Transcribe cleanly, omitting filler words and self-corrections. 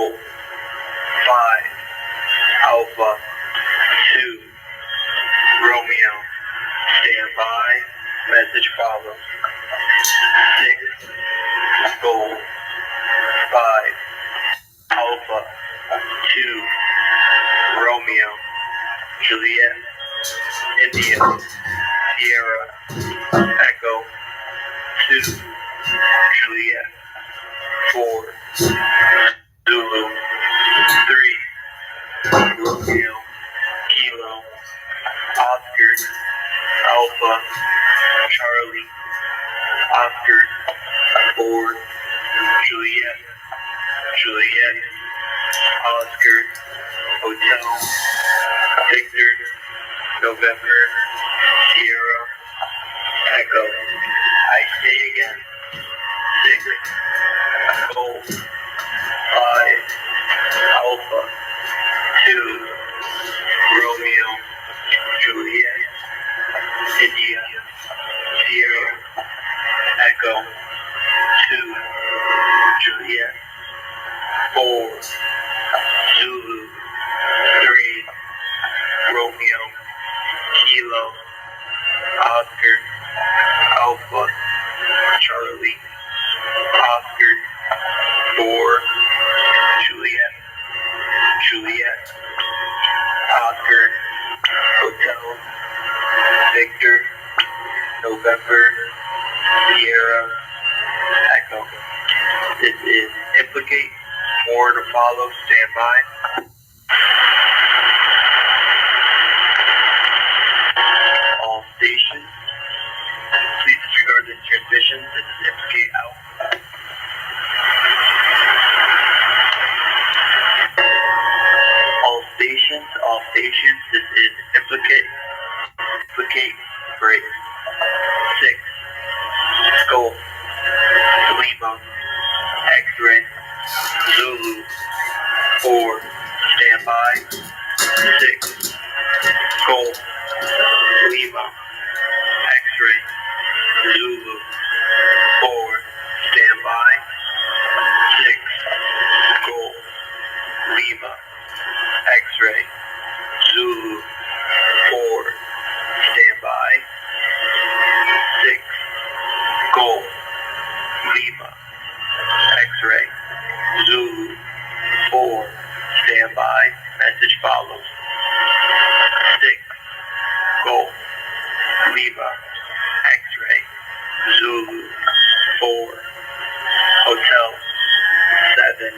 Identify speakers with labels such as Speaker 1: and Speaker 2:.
Speaker 1: Golf 5 Alpha 2 Romeo. Stand by. Message follows. 6 Golf 5 Alpha 2 Romeo. Juliet. India. Sierra. Echo 2 Juliet. 4 Zulu. 3 Romeo. Kilo. Oscar. Alpha. Charlie. Oscar. 4 Juliet. Juliet. Oscar. Hotel. Victor. November. Sierra. Echo. I say again. 6 Golf 5 Alpha 2 Romeo. Juliet. India. Sierra. Echo 2 Juliet. 4 Zulu. 3 Romeo. Kilo. Oscar. Alpha. Charlie. Oscar. 4 Juliet. Juliet. Oscar. Hotel. Victor. November. Sierra. Echo. This is Implicate. More to follow. Stand by. All stations, please disregard this transmission. This is Implicate out. All stations, this is Implicate. Implicate break. 6 Golf Lima X-ray Zulu 4 standby. 6 Golf Lima X-ray Zulu 4 standby. 6 Golf Lima X-ray Zulu 4 standby. 6 Golf Lima X-ray Zulu 4 standby. Message follows. 6 Golf Lima X-ray Zulu 4 Hotel 7